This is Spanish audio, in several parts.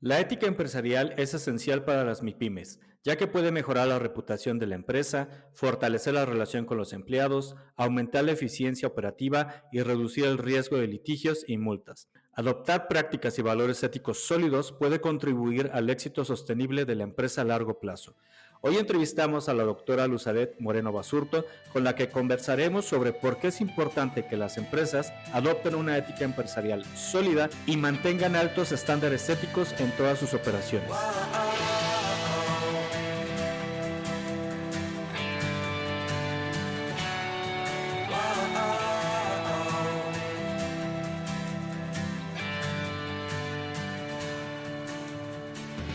La ética empresarial es esencial para las MIPYMES, ya que puede mejorar la reputación de la empresa, fortalecer la relación con los empleados, aumentar la eficiencia operativa y reducir el riesgo de litigios y multas. Adoptar prácticas y valores éticos sólidos puede contribuir al éxito sostenible de la empresa a largo plazo. Hoy entrevistamos a la doctora Luzaret Moreno Basurto, con la que conversaremos sobre por qué es importante que las empresas adopten una ética empresarial sólida y mantengan altos estándares éticos en todas sus operaciones.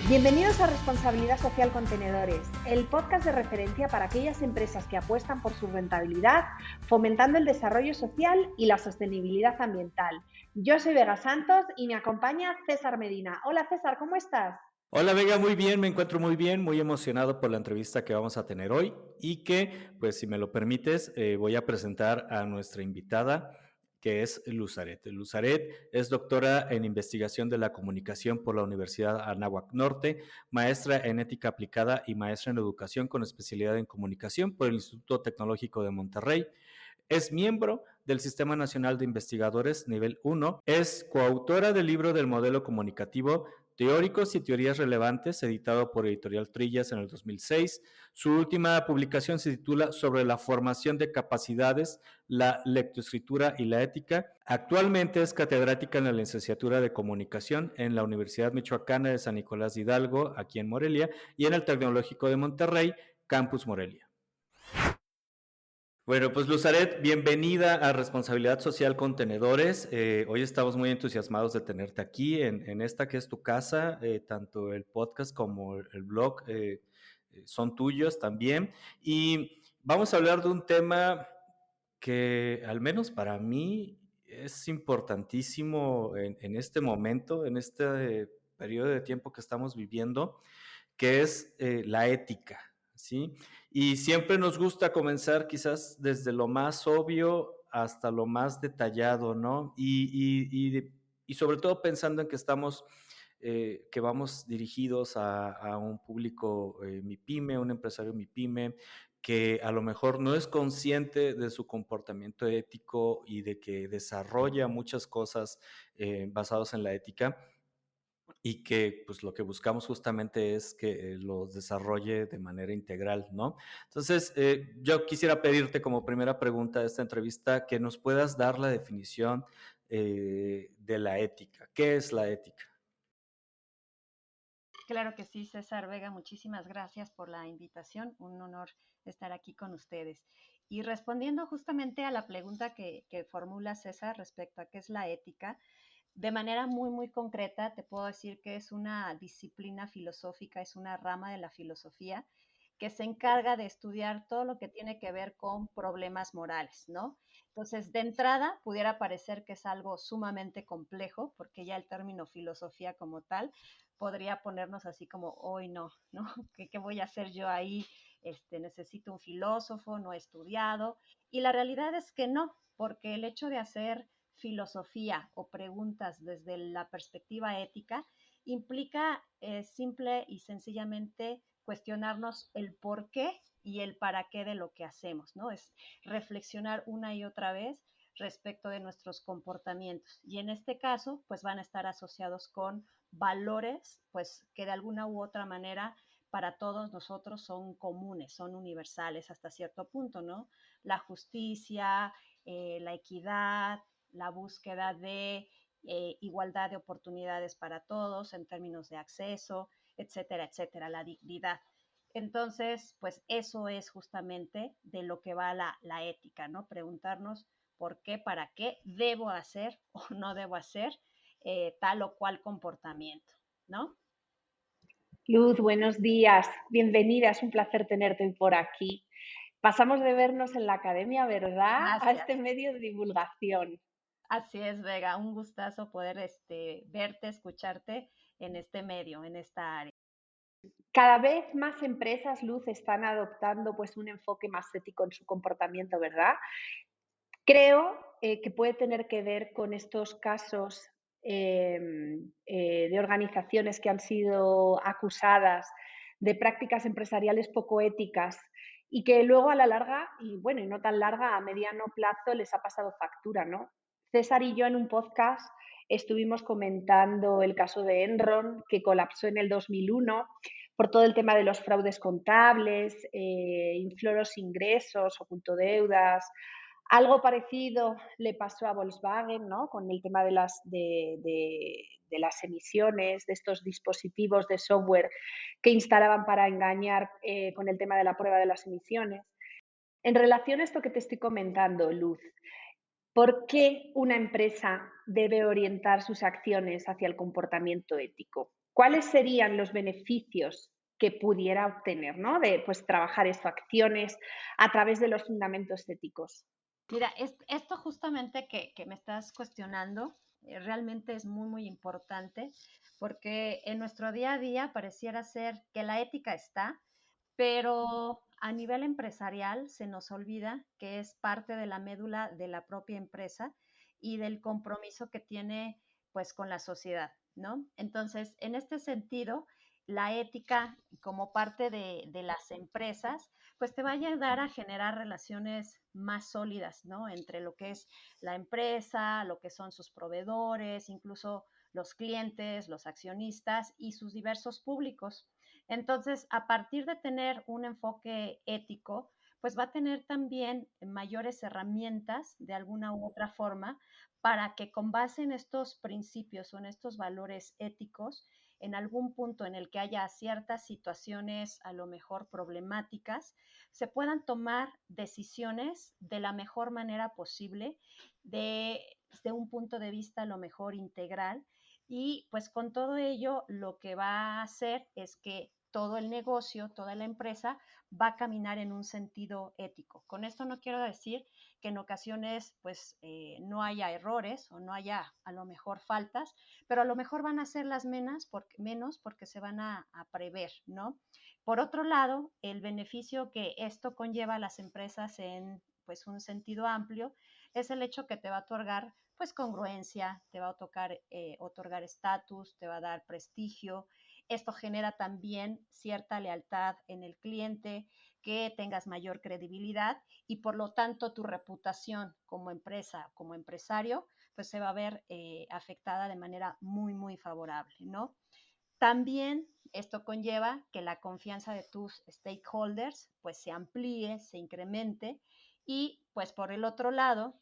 Bienvenidos a Responsabilidad Social Contenedores, el podcast de referencia para aquellas empresas que apuestan por su rentabilidad, fomentando el desarrollo social y la sostenibilidad ambiental. Yo soy Vega Santos y me acompaña César Medina. Hola César, ¿cómo estás? Hola Vega, muy bien, me encuentro muy bien, muy emocionado por la entrevista que vamos a tener hoy y que, pues si me lo permites, voy a presentar a nuestra invitada, que es Luzaret. Luzaret es doctora en investigación de la comunicación por la Universidad Anáhuac Norte, maestra en ética aplicada y maestra en educación con especialidad en comunicación por el Instituto Tecnológico de Monterrey. Es miembro del Sistema Nacional de Investigadores Nivel 1. Es coautora del libro del modelo comunicativo Teóricos y Teorías Relevantes, editado por Editorial Trillas en el 2006. Su última publicación se titula Sobre la formación de capacidades, la lectoescritura y la ética. Actualmente es catedrática en la licenciatura de Comunicación en la Universidad Michoacana de San Nicolás de Hidalgo, aquí en Morelia, y en el Tecnológico de Monterrey, Campus Morelia. Bueno, pues Luzaret, bienvenida a Responsabilidad Social Contenedores. Hoy estamos muy entusiasmados de tenerte aquí en esta que es tu casa. Tanto el podcast como el blog son tuyos también. Y vamos a hablar de un tema que al menos para mí es importantísimo en este momento, en este periodo de tiempo que estamos viviendo, que es la ética, ¿sí? Y siempre nos gusta comenzar quizás desde lo más obvio hasta lo más detallado, ¿no? Y sobre todo pensando en que que vamos dirigidos a un público MIPYME, un empresario MIPYME, que a lo mejor no es consciente de su comportamiento ético y de que desarrolla muchas cosas basadas en la ética y que pues lo que buscamos justamente es que los desarrolle de manera integral, ¿no? Entonces, yo quisiera pedirte como primera pregunta de esta entrevista que nos puedas dar la definición de la ética. ¿Qué es la ética? Claro que sí, César Vega, muchísimas gracias por la invitación. Un honor estar aquí con ustedes. Y respondiendo justamente a la pregunta que formula César respecto a qué es la ética, de manera muy concreta te puedo decir que es una disciplina filosófica, es una rama de la filosofía que se encarga de estudiar todo lo que tiene que ver con problemas morales, ¿no? Entonces, de entrada, pudiera parecer que es algo sumamente complejo, porque ya el término filosofía como tal podría ponernos así como, hoy no, ¿no? ¿Qué voy a hacer yo ahí? Necesito un filósofo, no he estudiado. Y la realidad es que no, porque el hecho de hacer filosofía o preguntas desde la perspectiva ética implica simple y sencillamente cuestionarnos el por qué y el para qué de lo que hacemos, ¿no? Es reflexionar una y otra vez respecto de nuestros comportamientos. Y en este caso, pues van a estar asociados con valores, pues que de alguna u otra manera para todos nosotros son comunes, son universales hasta cierto punto, ¿no? La justicia, la equidad, la búsqueda de igualdad de oportunidades para todos en términos de acceso, etcétera, etcétera, la dignidad. Entonces, pues eso es justamente de lo que va la ética, ¿no? Preguntarnos por qué, para qué debo hacer o no debo hacer tal o cual comportamiento, ¿no? Luz, buenos días. Bienvenida, es un placer tenerte hoy por aquí. Pasamos de vernos en la academia, ¿verdad? A Gracias. este medio de divulgación. Así es, Vega, un gustazo poder verte, escucharte en este medio, en esta área. Cada vez más empresas, Luz, están adoptando pues un enfoque más ético en su comportamiento, ¿verdad? Creo que puede tener que ver con estos casos de organizaciones que han sido acusadas de prácticas empresariales poco éticas y que luego a la larga, y bueno, y no tan larga, a mediano plazo les ha pasado factura, ¿no? César y yo en un podcast estuvimos comentando el caso de Enron, que colapsó en el 2001 por todo el tema de los fraudes contables, infloros ingresos, ocultó deudas. Algo parecido le pasó a Volkswagen, ¿no? Con el tema de las emisiones, de estos dispositivos de software que instalaban para engañar con el tema de la prueba de las emisiones. En relación a esto que te estoy comentando, Luz, ¿por qué una empresa debe orientar sus acciones hacia el comportamiento ético? ¿Cuáles serían los beneficios que pudiera obtener, ¿no? De pues, trabajar estas acciones a través de los fundamentos éticos. Mira, esto justamente que me estás cuestionando realmente es muy, muy importante porque en nuestro día a día pareciera ser que la ética está, pero a nivel empresarial se nos olvida que es parte de la médula de la propia empresa y del compromiso que tiene pues con la sociedad, ¿no? Entonces, en este sentido, la ética como parte de las empresas, pues te va a ayudar a generar relaciones más sólidas, ¿no? Entre lo que es la empresa, lo que son sus proveedores, incluso los clientes, los accionistas y sus diversos públicos. Entonces, a partir de tener un enfoque ético, pues va a tener también mayores herramientas de alguna u otra forma para que con base en estos principios o en estos valores éticos, en algún punto en el que haya ciertas situaciones a lo mejor problemáticas, se puedan tomar decisiones de la mejor manera posible, desde un punto de vista a lo mejor integral. Y pues con todo ello, lo que va a hacer es que todo el negocio, toda la empresa va a caminar en un sentido ético. Con esto no quiero decir que en ocasiones pues no haya errores o no haya a lo mejor faltas, pero a lo mejor van a ser las menos porque se van a prever, ¿no? Por otro lado, el beneficio que esto conlleva a las empresas en pues un sentido amplio es el hecho que te va a otorgar pues congruencia, te va a otorgar estatus, te va a dar prestigio. Esto genera también cierta lealtad en el cliente, que tengas mayor credibilidad y por lo tanto tu reputación como empresa, como empresario, pues se va a ver afectada de manera muy, muy favorable, ¿no? También esto conlleva que la confianza de tus stakeholders pues se amplíe, se incremente y pues por el otro lado,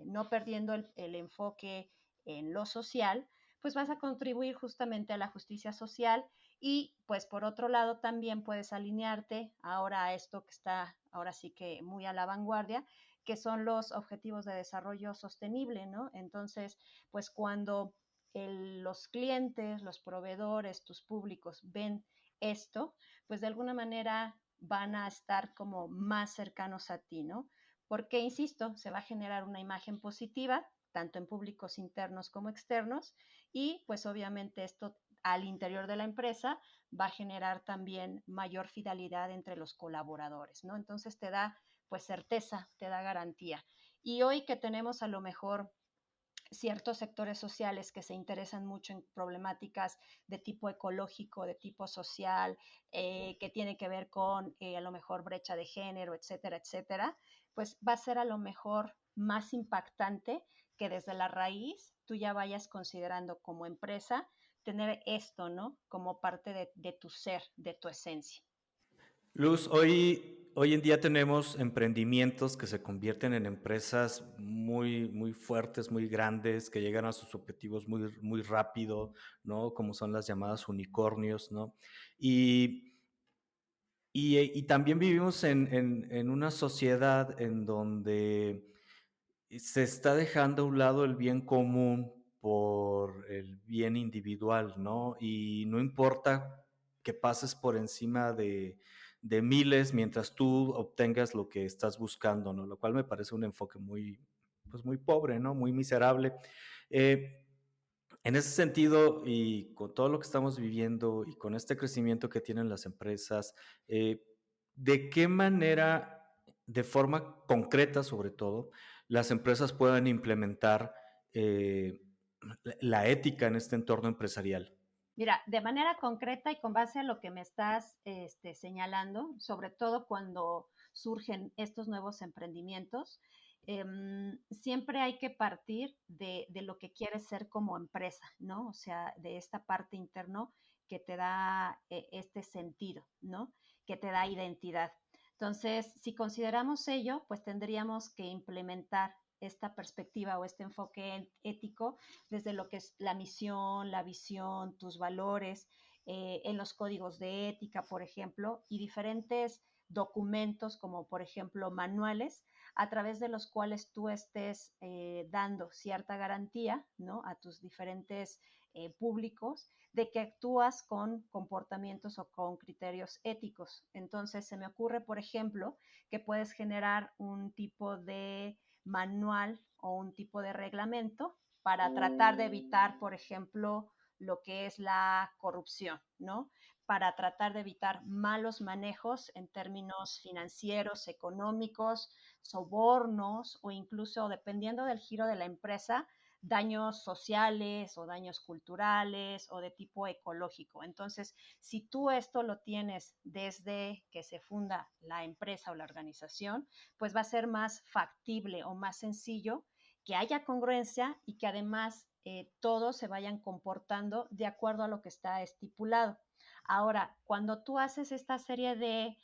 no perdiendo el enfoque en lo social, pues vas a contribuir justamente a la justicia social y pues por otro lado también puedes alinearte ahora a esto que está ahora sí que muy a la vanguardia, que son los objetivos de desarrollo sostenible, ¿no? Entonces, pues cuando los clientes, los proveedores, tus públicos ven esto, pues de alguna manera van a estar como más cercanos a ti, ¿no? Porque, insisto, se va a generar una imagen positiva, tanto en públicos internos como externos, y pues obviamente esto al interior de la empresa va a generar también mayor fidelidad entre los colaboradores, ¿no? Entonces te da pues certeza, te da garantía. Y hoy que tenemos a lo mejor ciertos sectores sociales que se interesan mucho en problemáticas de tipo ecológico, de tipo social, que tiene que ver con a lo mejor brecha de género, etcétera, etcétera, pues va a ser a lo mejor más impactante que desde la raíz tú ya vayas considerando como empresa tener esto, ¿no? Como parte de tu ser, de tu esencia. Luz, hoy en día tenemos emprendimientos que se convierten en empresas muy, muy fuertes, muy grandes, que llegan a sus objetivos muy, muy rápido, ¿no? Como son las llamadas unicornios, ¿no? Y, y también vivimos en una sociedad en donde se está dejando a un lado el bien común por el bien individual, ¿no? Y no importa que pases por encima de miles mientras tú obtengas lo que estás buscando, ¿no? Lo cual me parece un enfoque muy, pues muy pobre, ¿no? Muy miserable. Eh, en ese sentido, y con todo lo que estamos viviendo y con este crecimiento que tienen las empresas, ¿de qué manera, de forma concreta sobre todo, las empresas puedan implementar eh, la ética en este entorno empresarial? Mira, de manera concreta y con base a lo que me estás señalando, sobre todo cuando surgen estos nuevos emprendimientos, siempre hay que partir de lo que quieres ser como empresa, ¿no? O sea, de esta parte interno que te da este sentido, ¿no? Que te da identidad. Entonces, si consideramos ello, pues tendríamos que implementar esta perspectiva o este enfoque ético desde lo que es la misión, la visión, tus valores, en los códigos de ética, por ejemplo, y diferentes documentos como por ejemplo manuales a través de los cuales tú estés dando cierta garantía, ¿no? A tus diferentes públicos de que actúas con comportamientos o con criterios éticos. Entonces se me ocurre, por ejemplo, que puedes generar un tipo de manual o un tipo de reglamento para tratar de evitar, por ejemplo, lo que es la corrupción, ¿no? Para tratar de evitar malos manejos en términos financieros, económicos, sobornos o incluso, dependiendo del giro de la empresa, daños sociales o daños culturales o de tipo ecológico. Entonces, si tú esto lo tienes desde que se funda la empresa o la organización, pues va a ser más factible o más sencillo que haya congruencia y que además todos se vayan comportando de acuerdo a lo que está estipulado. Ahora, cuando tú haces esta serie de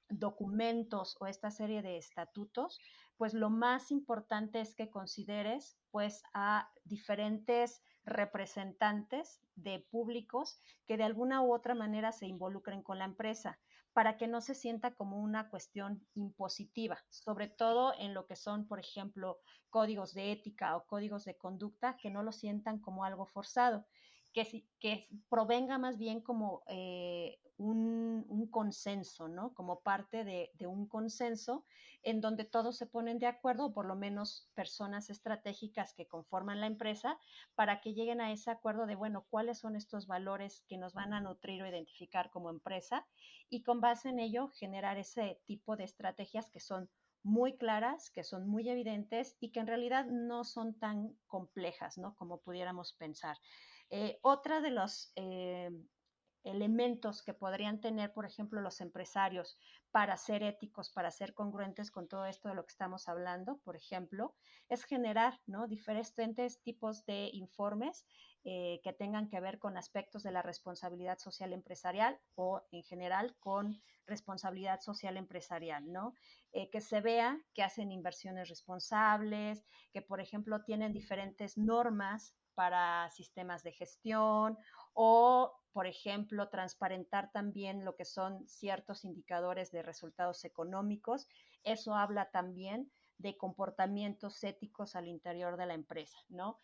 documentos o esta serie de estatutos, pues lo más importante es que consideres pues a diferentes representantes de públicos que de alguna u otra manera se involucren con la empresa para que no se sienta como una cuestión impositiva, sobre todo en lo que son, por ejemplo, códigos de ética o códigos de conducta, que no lo sientan como algo forzado, que provenga más bien como un consenso, ¿no? Como parte de un consenso en donde todos se ponen de acuerdo, o por lo menos personas estratégicas que conforman la empresa, para que lleguen a ese acuerdo de, bueno, cuáles son estos valores que nos van a nutrir o identificar como empresa y con base en ello generar ese tipo de estrategias que son muy claras, que son muy evidentes y que en realidad no son tan complejas, ¿no? Como pudiéramos pensar. Otra de los elementos que podrían tener, por ejemplo, los empresarios para ser éticos, para ser congruentes con todo esto de lo que estamos hablando, por ejemplo, es generar, ¿no? Diferentes tipos de informes que tengan que ver con aspectos de la responsabilidad social empresarial o en general con responsabilidad social empresarial, ¿no? Que se vea que hacen inversiones responsables, que por ejemplo tienen diferentes normas para sistemas de gestión o, por ejemplo, transparentar también lo que son ciertos indicadores de resultados económicos. Eso habla también de comportamientos éticos al interior de la empresa, ¿no?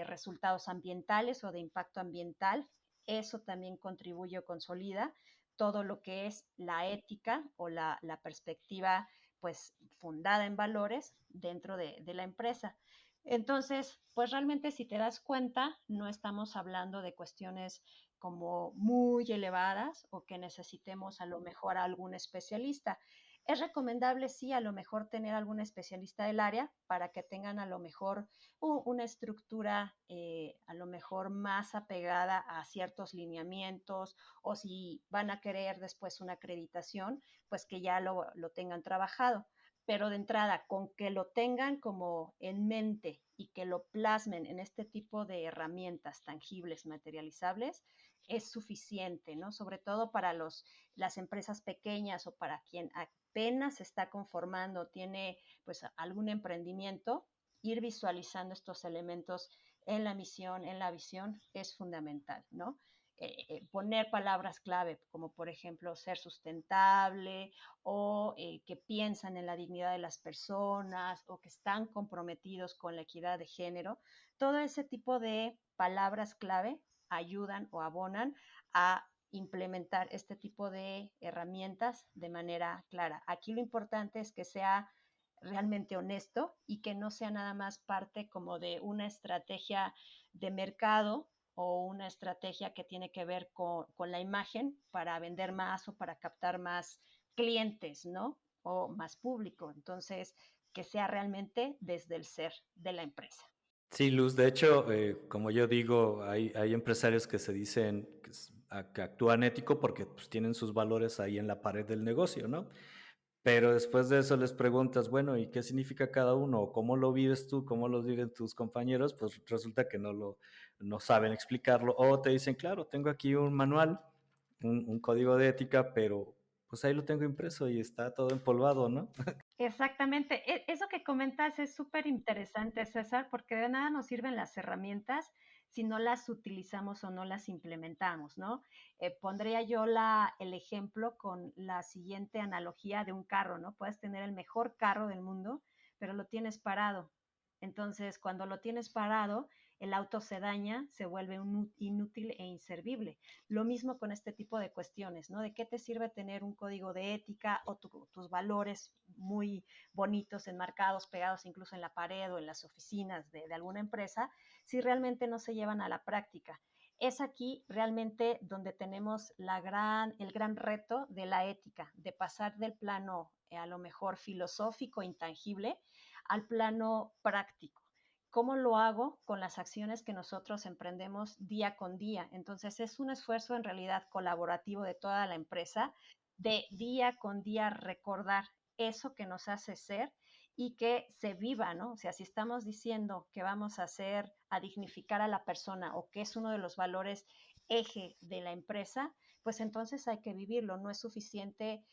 Resultados ambientales o de impacto ambiental. Eso también contribuye o consolida todo lo que es la ética o la perspectiva pues fundada en valores dentro de la empresa. Entonces, pues realmente si te das cuenta, no estamos hablando de cuestiones como muy elevadas o que necesitemos a lo mejor a algún especialista. Es recomendable, sí, a lo mejor tener algún especialista del área para que tengan a lo mejor una estructura a lo mejor más apegada a ciertos lineamientos o si van a querer después una acreditación, pues que ya lo tengan trabajado. Pero de entrada, con que lo tengan como en mente y que lo plasmen en este tipo de herramientas tangibles, materializables, es suficiente, ¿no? Sobre todo para las empresas pequeñas o para quien apenas se está conformando, tiene pues algún emprendimiento, ir visualizando estos elementos en la misión, en la visión, es fundamental, ¿no? Poner palabras clave como por ejemplo ser sustentable o que piensan en la dignidad de las personas o que están comprometidos con la equidad de género, todo ese tipo de palabras clave ayudan o abonan a implementar este tipo de herramientas de manera clara. Aquí lo importante es que sea realmente honesto y que no sea nada más parte como de una estrategia de mercado o una estrategia que tiene que ver con la imagen para vender más o para captar más clientes, ¿no? O más público. Entonces, que sea realmente desde el ser de la empresa. Sí, Luz, de hecho, como yo digo, hay empresarios que se dicen que actúan ético porque pues, tienen sus valores ahí en la pared del negocio, ¿no? Pero después de eso les preguntas, bueno, ¿y qué significa cada uno? ¿O cómo lo vives tú? ¿Cómo lo viven tus compañeros? Pues resulta que no saben explicarlo. O te dicen, claro, tengo aquí un manual, un código de ética, pero pues ahí lo tengo impreso y está todo empolvado, ¿no? Exactamente. Eso que comentas es súper interesante, César, porque de nada nos sirven las herramientas si no las utilizamos o no las implementamos, ¿no? Pondría yo el ejemplo con la siguiente analogía de un carro, ¿no? Puedes tener el mejor carro del mundo, pero lo tienes parado. Entonces, cuando lo tienes parado, el auto se daña, se vuelve inútil e inservible. Lo mismo con este tipo de cuestiones, ¿no? ¿De qué te sirve tener un código de ética o tus valores muy bonitos, enmarcados, pegados incluso en la pared o en las oficinas de alguna empresa, si realmente no se llevan a la práctica? Es aquí realmente donde tenemos el gran reto de la ética, de pasar del plano a lo mejor filosófico, intangible, al plano práctico. ¿Cómo lo hago con las acciones que nosotros emprendemos día con día? Entonces es un esfuerzo en realidad colaborativo de toda la empresa, de día con día recordar eso que nos hace ser y que se viva, ¿no? O sea, si estamos diciendo que vamos a hacer, a dignificar a la persona o que es uno de los valores eje de la empresa, pues entonces hay que vivirlo. No es suficiente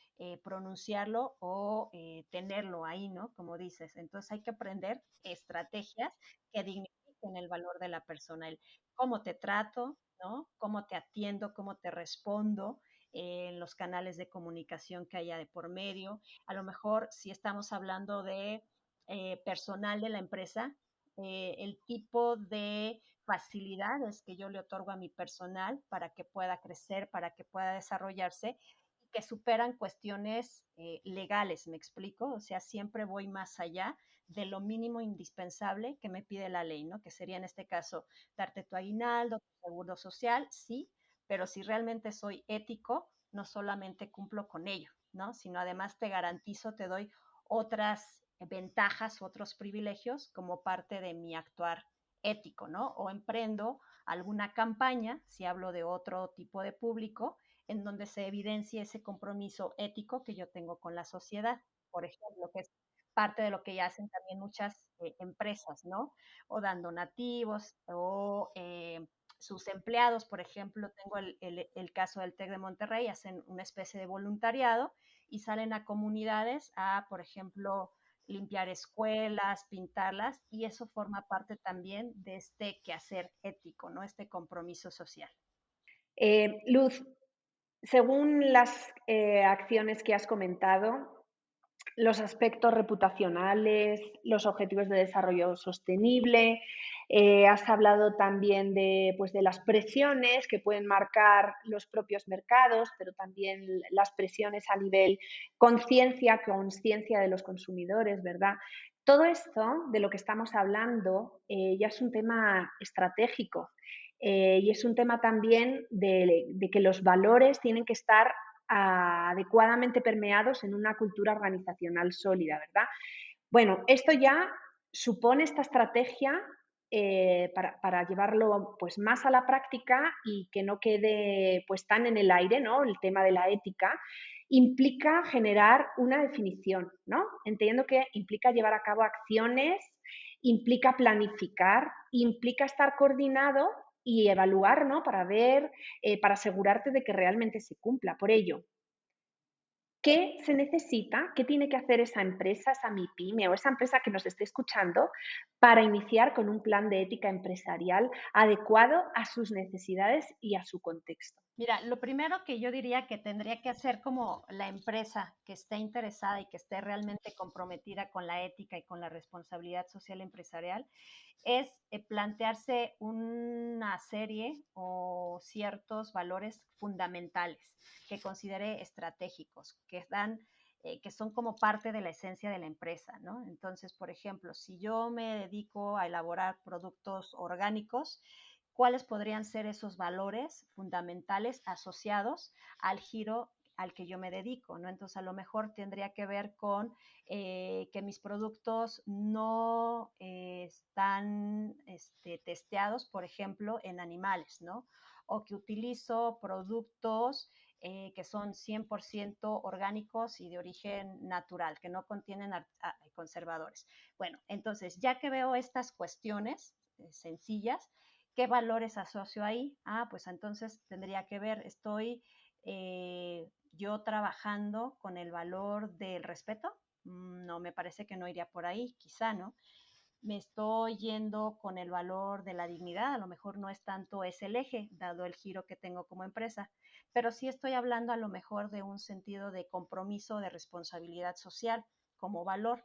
pronunciarlo o tenerlo ahí, ¿no? Como dices. Entonces hay que aprender estrategias que dignifiquen el valor de la persona, el cómo te trato, ¿no? Cómo te atiendo, cómo te respondo en los canales de comunicación que haya de por medio. A lo mejor si estamos hablando de personal de la empresa, el tipo de facilidades que yo le otorgo a mi personal para que pueda crecer, para que pueda desarrollarse, que superan cuestiones legales, ¿me explico? O sea, siempre voy más allá de lo mínimo indispensable que me pide la ley, ¿no? Que sería en este caso darte tu aguinaldo, tu seguro social, sí, pero si realmente soy ético, no solamente cumplo con ello, ¿no? Sino además te garantizo, te doy otras ventajas, otros privilegios como parte de mi actuar ético, ¿no? O emprendo alguna campaña, si hablo de otro tipo de público, en donde se evidencie ese compromiso ético que yo tengo con la sociedad, por ejemplo, que es parte de lo que ya hacen también muchas empresas, ¿no? O dan donativos o sus empleados, por ejemplo, tengo el caso del TEC de Monterrey, hacen una especie de voluntariado y salen a comunidades a, por ejemplo, limpiar escuelas, pintarlas, y eso forma parte también de este quehacer ético, ¿no? Este compromiso social. Luz, según las acciones que has comentado, los aspectos reputacionales, los objetivos de desarrollo sostenible, has hablado también de, pues, de las presiones que pueden marcar los propios mercados, pero también las presiones a nivel conciencia de los consumidores, ¿verdad? Todo esto de lo que estamos hablando ya es un tema estratégico y es un tema también de que los valores tienen que estar adecuadamente permeados en una cultura organizacional sólida, ¿verdad? Bueno, esto ya supone esta estrategia para llevarlo pues, más a la práctica y que no quede pues, tan en el aire, ¿no? El tema de la ética, implica generar una definición, ¿no? Entiendo que implica llevar a cabo acciones, implica planificar, implica estar coordinado y evaluar, ¿no? Para ver, para asegurarte de que realmente se cumpla. Por ello, ¿qué se necesita? ¿Qué tiene que hacer esa empresa, esa MIPYME o esa empresa que nos esté escuchando para iniciar con un plan de ética empresarial adecuado a sus necesidades y a su contexto? Mira, lo primero que yo diría que tendría que hacer como la empresa que esté interesada y que esté realmente comprometida con la ética y con la responsabilidad social empresarial es plantearse una serie o ciertos valores fundamentales que considere estratégicos, que son como parte de la esencia de la empresa, ¿no? Entonces, por ejemplo, si yo me dedico a elaborar productos orgánicos, ¿cuáles podrían ser esos valores fundamentales asociados al giro al que yo me dedico, ¿no? Entonces, a lo mejor tendría que ver con que mis productos no están testeados, por ejemplo, en animales, ¿no? O que utilizo productos que son 100% orgánicos y de origen natural, que no contienen conservadores. Bueno, entonces, ya que veo estas cuestiones sencillas, ¿qué valores asocio ahí? Pues entonces tendría que ver, estoy yo trabajando con el valor del respeto. No, me parece que no iría por ahí, quizá, ¿no? Me estoy yendo con el valor de la dignidad, a lo mejor no es tanto ese el eje, dado el giro que tengo como empresa, pero sí estoy hablando a lo mejor de un sentido de compromiso, de responsabilidad social como valor.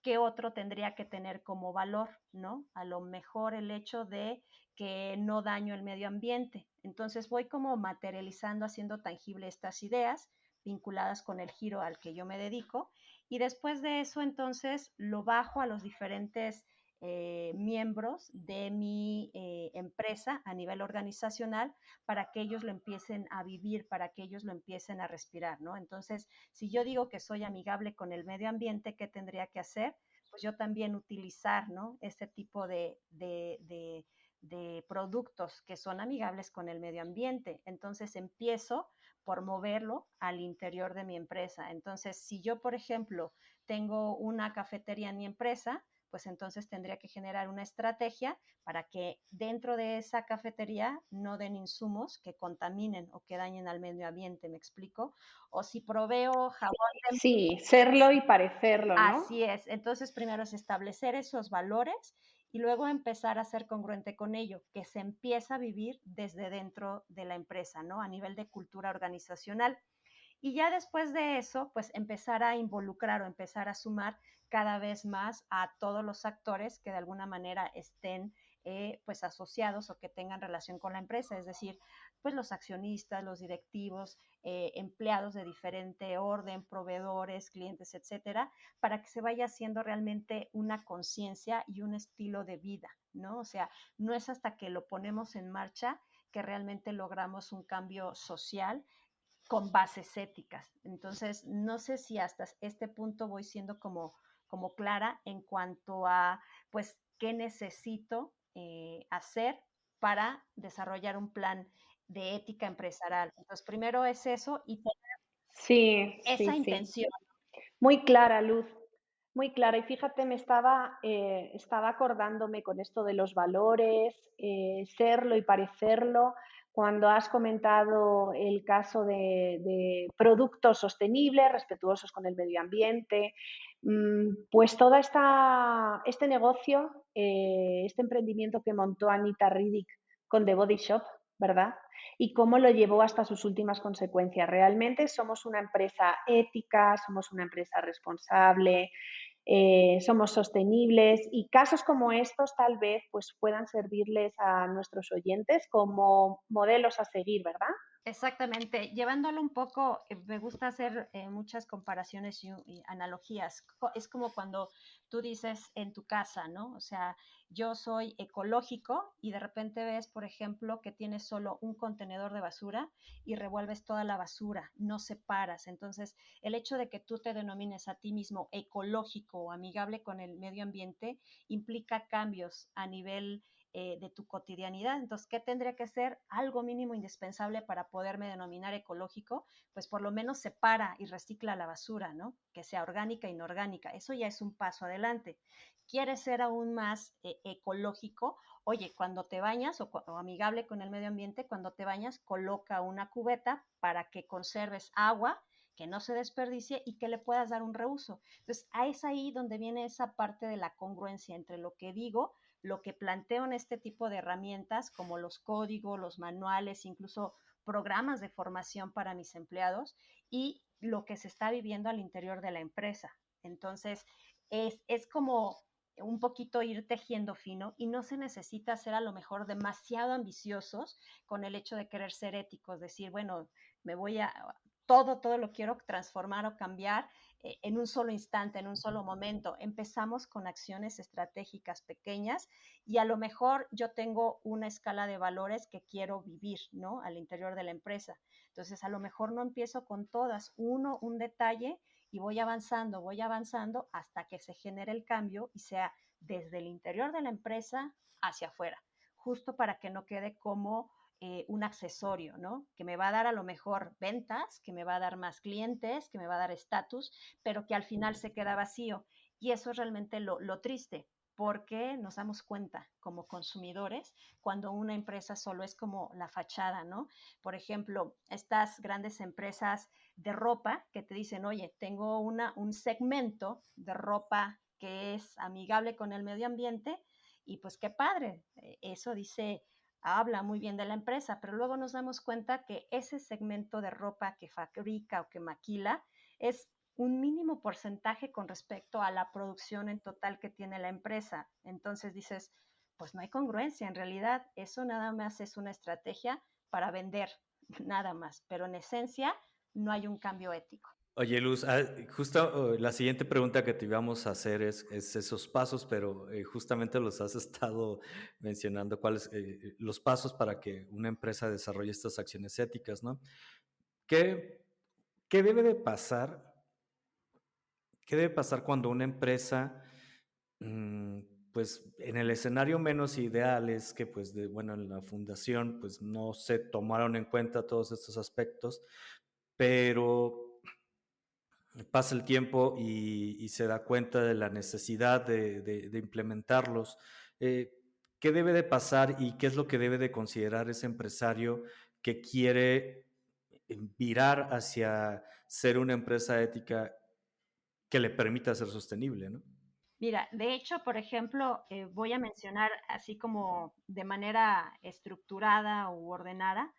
¿Qué otro tendría que tener como valor, no? A lo mejor el hecho de que no daño el medio ambiente. Entonces voy como materializando, haciendo tangible estas ideas vinculadas con el giro al que yo me dedico y después de eso entonces lo bajo a los diferentes miembros de mi empresa a nivel organizacional para que ellos lo empiecen a vivir, para que ellos lo empiecen a respirar, ¿no? Entonces, si yo digo que soy amigable con el medio ambiente, ¿qué tendría que hacer? Pues yo también utilizar, ¿no? Este tipo de productos que son amigables con el medio ambiente. Entonces empiezo por moverlo al interior de mi empresa. Entonces, si yo, por ejemplo, tengo una cafetería en mi empresa, pues entonces tendría que generar una estrategia para que dentro de esa cafetería no den insumos que contaminen o que dañen al medio ambiente, ¿me explico? O si proveo jabón de... Sí, serlo y parecerlo, ¿no? Así es. Entonces, primero es establecer esos valores y luego empezar a ser congruente con ello, que se empieza a vivir desde dentro de la empresa, ¿no? A nivel de cultura organizacional. Y ya después de eso, pues empezar a involucrar o empezar a sumar cada vez más a todos los actores que de alguna manera estén pues asociados o que tengan relación con la empresa, es decir, pues los accionistas, los directivos, empleados de diferente orden, proveedores, clientes, etcétera, para que se vaya haciendo realmente una conciencia y un estilo de vida, ¿no? O sea, no es hasta que lo ponemos en marcha que realmente logramos un cambio social con bases éticas. Entonces, no sé si hasta este punto voy siendo como clara en cuanto a, pues, qué necesito hacer para desarrollar un plan de ética empresarial. Entonces, primero es eso y Sí, sí, esa sí. intención. Muy clara, Luz, muy clara. Y fíjate, estaba acordándome con esto de los valores, serlo y parecerlo, cuando has comentado el caso de productos sostenibles, respetuosos con el medio ambiente. Pues todo este negocio, este emprendimiento que montó Anita Riddick con The Body Shop, ¿verdad? Y cómo lo llevó hasta sus últimas consecuencias. Realmente somos una empresa ética, somos una empresa responsable, somos sostenibles y casos como estos tal vez pues, puedan servirles a nuestros oyentes como modelos a seguir, ¿verdad? Exactamente, llevándolo un poco, me gusta hacer muchas comparaciones y analogías. Es como cuando tú dices en tu casa, ¿no? O sea, yo soy ecológico y de repente ves, por ejemplo, que tienes solo un contenedor de basura y revuelves toda la basura, no separas. Entonces, el hecho de que tú te denomines a ti mismo ecológico o amigable con el medio ambiente implica cambios a nivel de tu cotidianidad. Entonces, ¿qué tendría que ser algo mínimo indispensable para poderme denominar ecológico? Pues por lo menos separa y recicla la basura, ¿no? Que sea orgánica e inorgánica. Eso ya es un paso adelante. ¿Quieres ser aún más ecológico? Oye, cuando te bañas o amigable con el medio ambiente, cuando te bañas, coloca una cubeta para que conserves agua, que no se desperdicie y que le puedas dar un reuso. Entonces, es ahí donde viene esa parte de la congruencia entre lo que digo, lo que planteo en este tipo de herramientas, como los códigos, los manuales, incluso programas de formación para mis empleados y lo que se está viviendo al interior de la empresa. Entonces, es como un poquito ir tejiendo fino y no se necesita ser a lo mejor demasiado ambiciosos con el hecho de querer ser éticos, decir, bueno, me voy a todo lo quiero transformar o cambiar en un solo instante, en un solo momento. Empezamos con acciones estratégicas pequeñas y a lo mejor yo tengo una escala de valores que quiero vivir, ¿no? Al interior de la empresa. Entonces, a lo mejor no empiezo con todas, un detalle y voy avanzando hasta que se genere el cambio y sea desde el interior de la empresa hacia afuera, justo para que no quede como un accesorio, ¿no? Que me va a dar a lo mejor ventas, que me va a dar más clientes, que me va a dar estatus, pero que al final se queda vacío. Y eso es realmente lo triste, porque nos damos cuenta como consumidores cuando una empresa solo es como la fachada, ¿no? Por ejemplo, estas grandes empresas de ropa que te dicen, oye, tengo un segmento de ropa que es amigable con el medio ambiente y pues qué padre, eso dice, habla muy bien de la empresa, pero luego nos damos cuenta que ese segmento de ropa que fabrica o que maquila es un mínimo porcentaje con respecto a la producción en total que tiene la empresa. Entonces dices, pues no hay congruencia, en realidad eso nada más es una estrategia para vender, nada más, pero en esencia no hay un cambio ético. Oye, Luz, justo la siguiente pregunta que te íbamos a hacer es esos pasos, pero justamente los has estado mencionando, cuáles los pasos para que una empresa desarrolle estas acciones éticas, ¿no? ¿Qué, qué debe de pasar? ¿Qué debe pasar cuando una empresa, mm, pues en el escenario menos ideal es que, pues, bueno, en la fundación, pues no se tomaron en cuenta todos estos aspectos, pero pasa el tiempo y se da cuenta de la necesidad de implementarlos. ¿Qué debe de pasar y qué es lo que debe de considerar ese empresario que quiere virar hacia ser una empresa ética que le permita ser sostenible, ¿no? Mira, de hecho, por ejemplo, voy a mencionar así como de manera estructurada u ordenada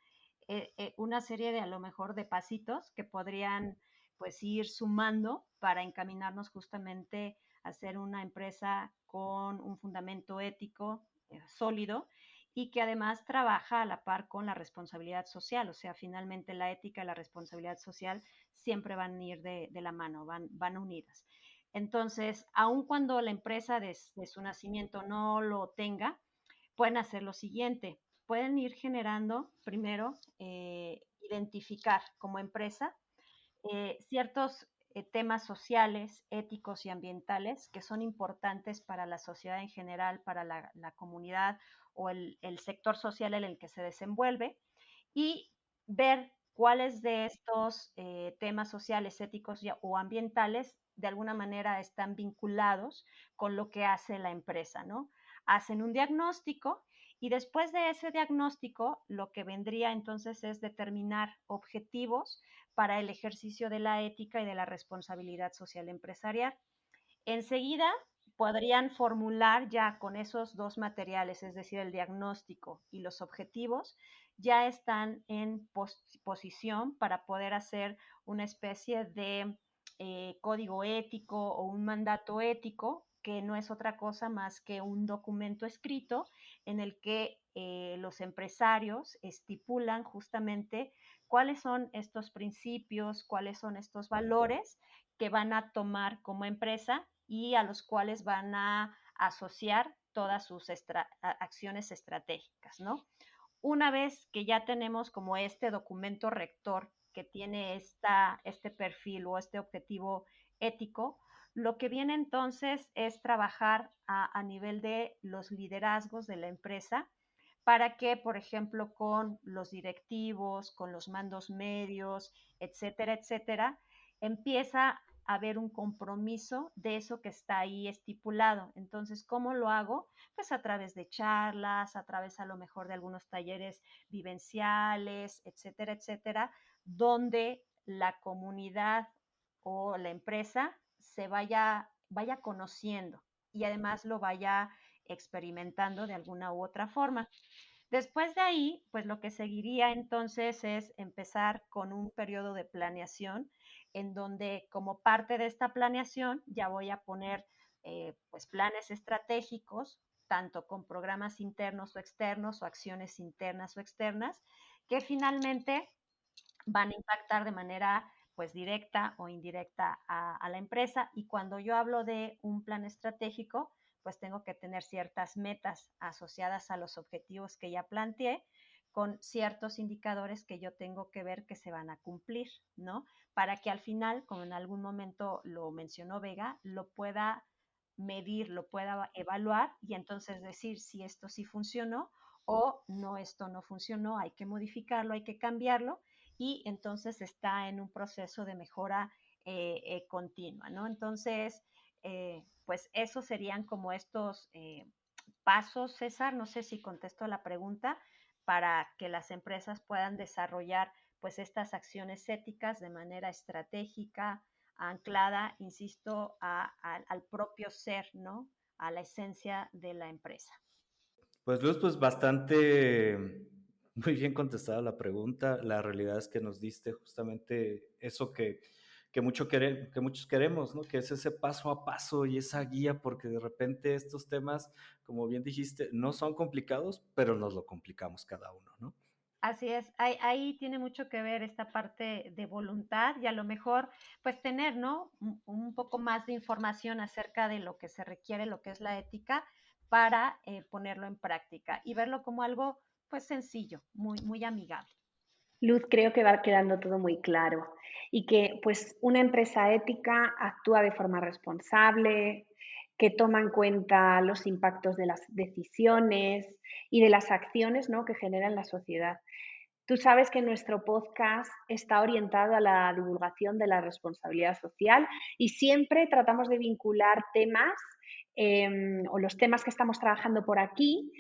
una serie de a lo mejor de pasitos que podrían pues ir sumando para encaminarnos justamente a ser una empresa con un fundamento ético sólido y que además trabaja a la par con la responsabilidad social. O sea, finalmente la ética y la responsabilidad social siempre van a ir de la mano, van unidas. Entonces, aun cuando la empresa de su nacimiento no lo tenga, pueden hacer lo siguiente. Pueden ir generando, primero, identificar como empresa ciertos temas sociales, éticos y ambientales que son importantes para la sociedad en general, para la comunidad o el sector social en el que se desenvuelve y ver cuáles de estos temas sociales, éticos o ambientales de alguna manera están vinculados con lo que hace la empresa, ¿no? Hacen un diagnóstico y después de ese diagnóstico lo que vendría entonces es determinar objetivos para el ejercicio de la ética y de la responsabilidad social empresarial. Enseguida podrían formular ya con esos dos materiales, es decir, el diagnóstico y los objetivos, ya están en posición para poder hacer una especie de código ético o un mandato ético, que no es otra cosa más que un documento escrito en el que los empresarios estipulan justamente cuáles son estos principios, cuáles son estos valores que van a tomar como empresa y a los cuales van a asociar todas sus acciones estratégicas, ¿no? Una vez que ya tenemos como este documento rector que tiene este perfil o este objetivo ético, lo que viene entonces es trabajar a nivel de los liderazgos de la empresa para que, por ejemplo, con los directivos, con los mandos medios, etcétera, etcétera, empieza a haber un compromiso de eso que está ahí estipulado. Entonces, ¿cómo lo hago? Pues a través de charlas, a través a lo mejor de algunos talleres vivenciales, etcétera, etcétera, donde la comunidad o la empresa se vaya conociendo y además lo vaya experimentando de alguna u otra forma. Después de ahí, pues lo que seguiría entonces es empezar con un periodo de planeación en donde como parte de esta planeación ya voy a poner pues planes estratégicos, tanto con programas internos o externos o acciones internas o externas, que finalmente van a impactar de manera pues directa o indirecta a la empresa. Y cuando yo hablo de un plan estratégico, pues tengo que tener ciertas metas asociadas a los objetivos que ya planteé, con ciertos indicadores que yo tengo que ver que se van a cumplir, ¿no? Para que al final, como en algún momento lo mencionó Vega, lo pueda medir, lo pueda evaluar y entonces decir si esto sí funcionó o no, esto no funcionó, hay que modificarlo, hay que cambiarlo y entonces está en un proceso de mejora continua, ¿no? Entonces, pues esos serían como estos pasos, César, no sé si contesto la pregunta, para que las empresas puedan desarrollar pues estas acciones éticas de manera estratégica, anclada, insisto, al propio ser, ¿no? A la esencia de la empresa. Pues Luz, pues bastante, muy bien contestada la pregunta. La realidad es que nos diste justamente eso que muchos queremos, ¿no? Que es ese paso a paso y esa guía, porque de repente estos temas, como bien dijiste, no son complicados, pero nos lo complicamos cada uno, ¿no? Así es, ahí tiene mucho que ver esta parte de voluntad y a lo mejor pues tener, ¿no? Un poco más de información acerca de lo que se requiere, lo que es la ética, para ponerlo en práctica y verlo como algo pues sencillo, muy amigable. Luz, creo que va quedando todo muy claro y que pues una empresa ética actúa de forma responsable, que toma en cuenta los impactos de las decisiones y de las acciones, ¿no?, que generan la sociedad. Tú sabes que nuestro podcast está orientado a la divulgación de la responsabilidad social y siempre tratamos de vincular temas o los temas que estamos trabajando por aquí,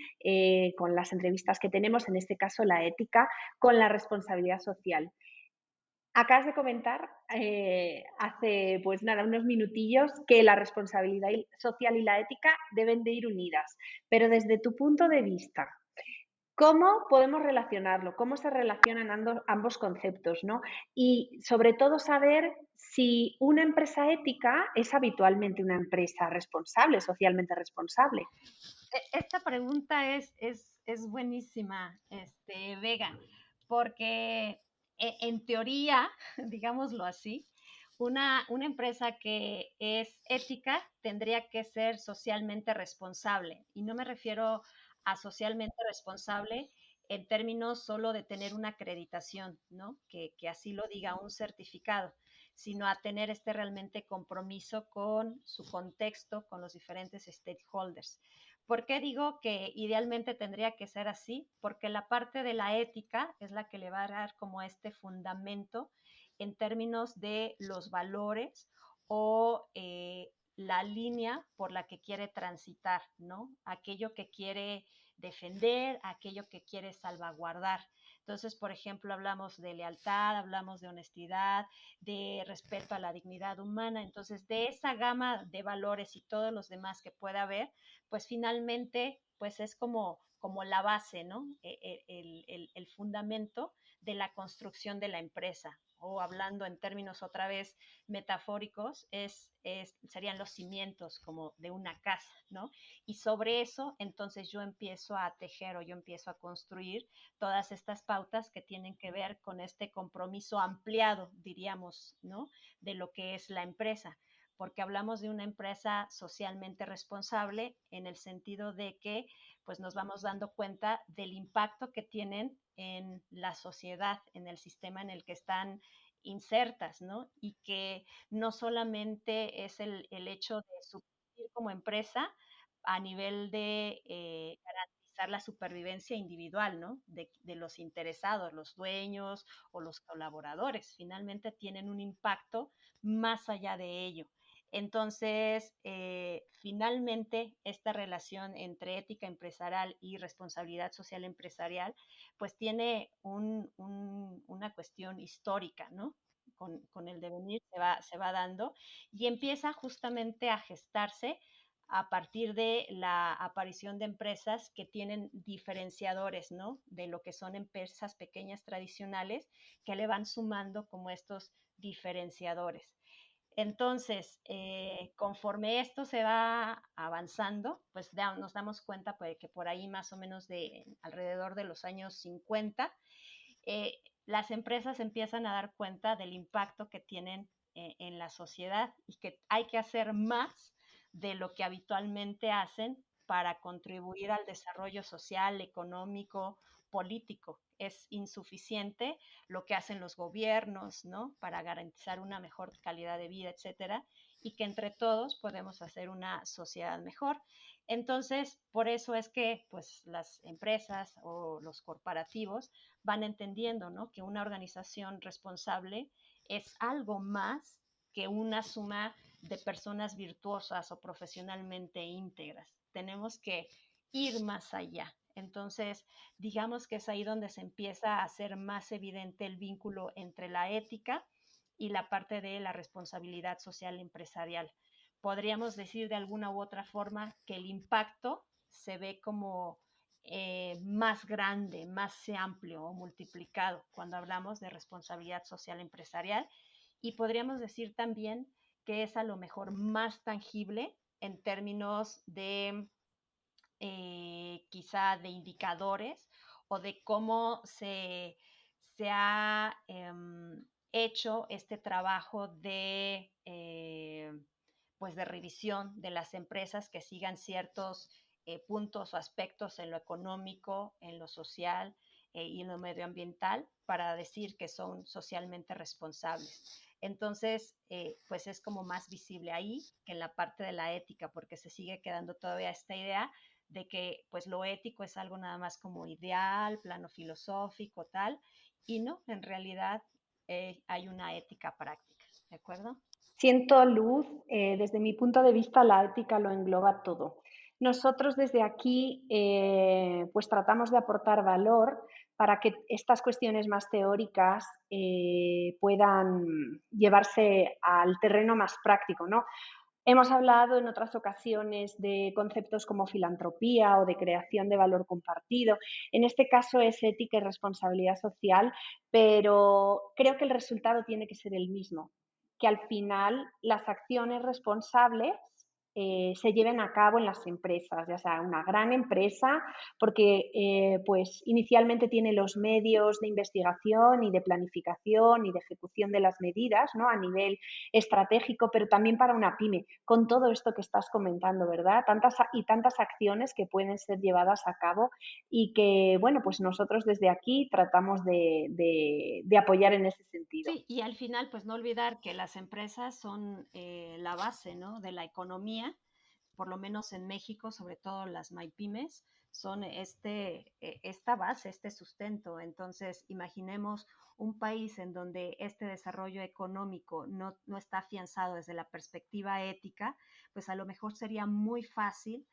con las entrevistas que tenemos, en este caso la ética, con la responsabilidad social. Acabas de comentar hace pues nada, unos minutillos que la responsabilidad social y la ética deben de ir unidas, pero desde tu punto de vista, ¿cómo podemos relacionarlo? ¿Cómo se relacionan ambos conceptos, ¿no? Y sobre todo saber si una empresa ética es habitualmente una empresa responsable, socialmente responsable. Esta pregunta es buenísima, Vega, porque en teoría, digámoslo así, una empresa que es ética tendría que ser socialmente responsable. Y no me refiero a socialmente responsable en términos solo de tener una acreditación, ¿no? Que así lo diga un certificado, sino a tener realmente compromiso con su contexto, con los diferentes stakeholders. ¿Por qué digo que idealmente tendría que ser así? Porque la parte de la ética es la que le va a dar como este fundamento en términos de los valores o la línea por la que quiere transitar, ¿no? Aquello que quiere defender, aquello que quiere salvaguardar. Entonces, por ejemplo, hablamos de lealtad, hablamos de honestidad, de respeto a la dignidad humana. Entonces, de esa gama de valores y todos los demás que pueda haber, pues finalmente, pues es como la base, ¿no? El fundamento de la construcción de la empresa. O hablando en términos otra vez metafóricos, serían los cimientos como de una casa, ¿no? Y sobre eso, entonces yo empiezo a tejer o yo empiezo a construir todas estas pautas que tienen que ver con este compromiso ampliado, diríamos, ¿no? De lo que es la empresa, porque hablamos de una empresa socialmente responsable en el sentido de que pues nos vamos dando cuenta del impacto que tienen en la sociedad, en el sistema en el que están insertas, ¿no? Y que no solamente es el hecho de subsistir como empresa a nivel de garantizar la supervivencia individual, ¿no? De los interesados, los dueños o los colaboradores. Finalmente tienen un impacto más allá de ello. Entonces, finalmente, esta relación entre ética empresarial y responsabilidad social empresarial, pues tiene una cuestión histórica, ¿no? Con el devenir se va dando y empieza justamente a gestarse a partir de la aparición de empresas que tienen diferenciadores, ¿no? De lo que son empresas pequeñas tradicionales que le van sumando como estos diferenciadores. Entonces, conforme esto se va avanzando, pues nos damos cuenta pues, que por ahí más o menos de alrededor de los años 50, las empresas empiezan a dar cuenta del impacto que tienen en la sociedad y que hay que hacer más de lo que habitualmente hacen para contribuir al desarrollo social, económico, político. Es insuficiente lo que hacen los gobiernos, ¿no? Para garantizar una mejor calidad de vida, etcétera, y que entre todos podemos hacer una sociedad mejor. Entonces, por eso es que pues, las empresas o los corporativos van entendiendo, ¿no? Que una organización responsable es algo más que una suma de personas virtuosas o profesionalmente íntegras. Tenemos que ir más allá. Entonces, digamos que es ahí donde se empieza a hacer más evidente el vínculo entre la ética y la parte de la responsabilidad social empresarial. Podríamos decir de alguna u otra forma que el impacto se ve como más grande, más amplio o multiplicado cuando hablamos de responsabilidad social empresarial. Y podríamos decir también que es a lo mejor más tangible en términos de quizá de indicadores o de cómo se ha hecho este trabajo pues de revisión de las empresas que sigan ciertos puntos o aspectos en lo económico, en lo social y en lo medioambiental para decir que son socialmente responsables. Entonces, pues es como más visible ahí que en la parte de la ética, porque se sigue quedando todavía esta idea de que pues lo ético es algo nada más como ideal, plano filosófico, tal, y no, en realidad hay una ética práctica, ¿de acuerdo? Siento, Luz, desde mi punto de vista la ética lo engloba todo. Nosotros desde aquí pues tratamos de aportar valor para que estas cuestiones más teóricas puedan llevarse al terreno más práctico, ¿no? Hemos hablado en otras ocasiones de conceptos como filantropía o de creación de valor compartido. En este caso es ética y responsabilidad social, pero creo que el resultado tiene que ser el mismo, que al final las acciones responsables se lleven a cabo en las empresas, ya sea una gran empresa, porque pues inicialmente tiene los medios de investigación y de planificación y de ejecución de las medidas, ¿no? A nivel estratégico, pero también para una pyme, con todo esto que estás comentando, ¿verdad? Tantas acciones que pueden ser llevadas a cabo y que, bueno, pues nosotros desde aquí tratamos de apoyar en ese sentido. Sí, y al final, pues no olvidar que las empresas son la base, ¿no? De la economía, por lo menos en México, sobre todo las MyPymes, son esta base, este sustento. Entonces, imaginemos un país en donde este desarrollo económico no está afianzado desde la perspectiva ética, pues a lo mejor sería muy fácil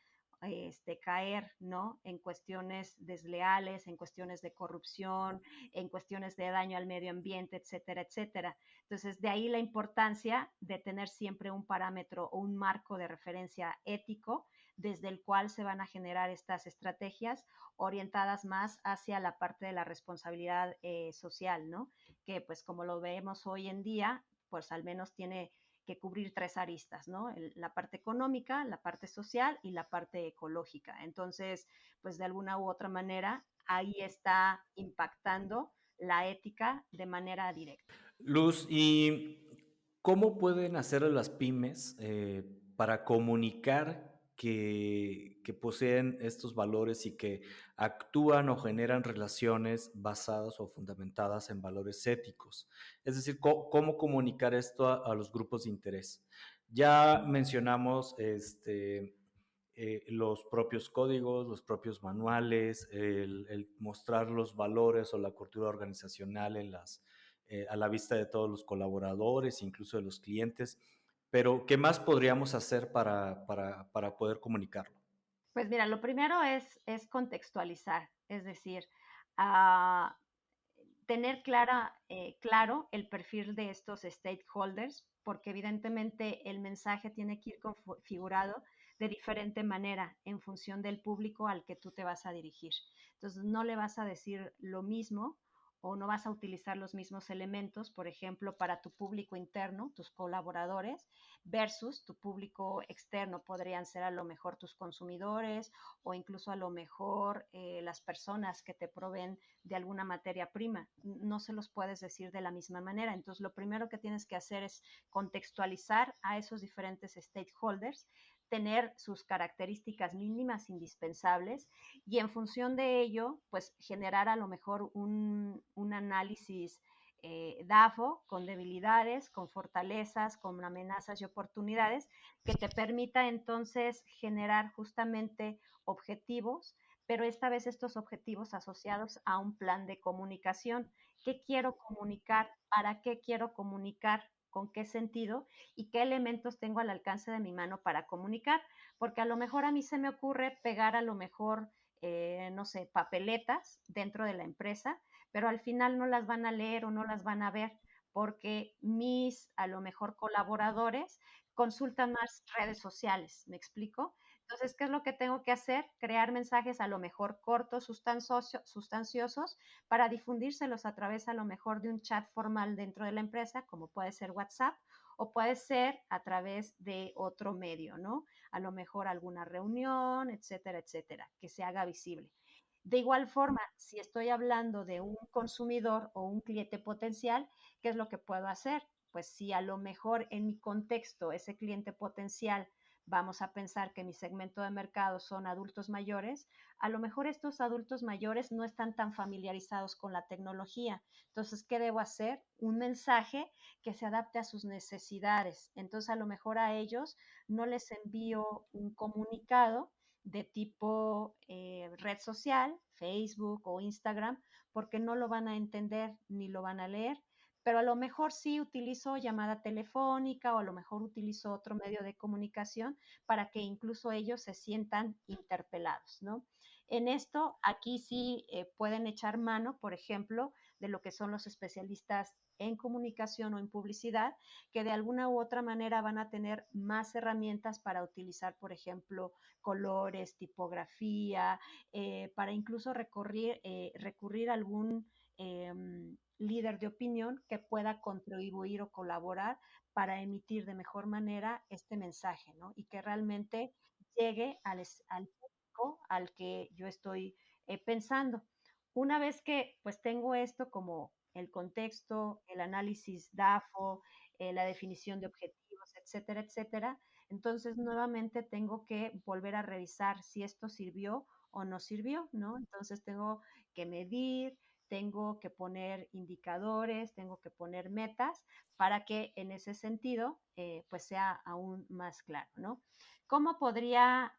caer, ¿no? En cuestiones desleales, en cuestiones de corrupción, en cuestiones de daño al medio ambiente, etcétera, etcétera. Entonces, de ahí la importancia de tener siempre un parámetro o un marco de referencia ético desde el cual se van a generar estas estrategias orientadas más hacia la parte de la responsabilidad social, ¿no? Que pues como lo vemos hoy en día, pues al menos tiene que cubrir tres aristas, ¿no? La parte económica, la parte social y la parte ecológica. Entonces, pues de alguna u otra manera, ahí está impactando la ética de manera directa. Luz, ¿y cómo pueden hacer las pymes para comunicar que poseen estos valores y que actúan o generan relaciones basadas o fundamentadas en valores éticos? Es decir, ¿cómo comunicar esto a los grupos de interés? Ya mencionamos los propios códigos, los propios manuales, el mostrar los valores o la cultura organizacional a la vista de todos los colaboradores, incluso de los clientes. Pero, ¿qué más podríamos hacer para poder comunicarlo? Pues mira, lo primero es contextualizar, es decir, uh, tener claro el perfil de estos stakeholders, porque evidentemente el mensaje tiene que ir configurado de diferente manera en función del público al que tú te vas a dirigir. Entonces, no le vas a decir lo mismo o no vas a utilizar los mismos elementos, por ejemplo, para tu público interno, tus colaboradores, versus tu público externo. Podrían ser a lo mejor tus consumidores o incluso a lo mejor las personas que te proveen de alguna materia prima. No se los puedes decir de la misma manera. Entonces, lo primero que tienes que hacer es contextualizar a esos diferentes stakeholders, tener sus características mínimas indispensables y en función de ello, pues generar a lo mejor un análisis DAFO con debilidades, con fortalezas, con amenazas y oportunidades que te permita entonces generar justamente objetivos, pero esta vez estos objetivos asociados a un plan de comunicación. ¿Qué quiero comunicar? ¿Para qué quiero comunicar? ¿Con qué sentido? ¿Y qué elementos tengo al alcance de mi mano para comunicar? Porque a lo mejor a mí se me ocurre pegar a lo mejor no sé, papeletas dentro de la empresa, pero al final no las van a leer o no las van a ver porque mis, a lo mejor, colaboradores consultan más redes sociales, ¿me explico? Entonces, ¿qué es lo que tengo que hacer? Crear mensajes a lo mejor cortos, sustanciosos, para difundírselos a través a lo mejor de un chat formal dentro de la empresa, como puede ser WhatsApp, o puede ser a través de otro medio, ¿no? A lo mejor alguna reunión, etcétera, etcétera, que se haga visible. De igual forma, si estoy hablando de un consumidor o un cliente potencial, ¿qué es lo que puedo hacer? Pues si a lo mejor en mi contexto ese cliente potencial, vamos a pensar que mi segmento de mercado son adultos mayores, a lo mejor estos adultos mayores no están tan familiarizados con la tecnología. Entonces, ¿qué debo hacer? Un mensaje que se adapte a sus necesidades. Entonces, a lo mejor a ellos no les envío un comunicado de tipo red social, Facebook o Instagram, porque no lo van a entender ni lo van a leer, pero a lo mejor sí utilizo llamada telefónica o a lo mejor utilizo otro medio de comunicación para que incluso ellos se sientan interpelados, ¿no? En esto, aquí sí pueden echar mano, por ejemplo, de lo que son los especialistas en comunicación o en publicidad, que de alguna u otra manera van a tener más herramientas para utilizar, por ejemplo, colores, tipografía, para incluso recurrir a algún líder de opinión que pueda contribuir o colaborar para emitir de mejor manera este mensaje, ¿no? Y que realmente llegue al público al que yo estoy pensando. Una vez que pues tengo esto como el contexto, el análisis DAFO, la definición de objetivos, etcétera, etcétera, entonces nuevamente tengo que volver a revisar si esto sirvió o no sirvió, ¿no? Entonces tengo que medir, tengo que poner indicadores, tengo que poner metas para que en ese sentido pues sea aún más claro, ¿no? ¿Cómo podría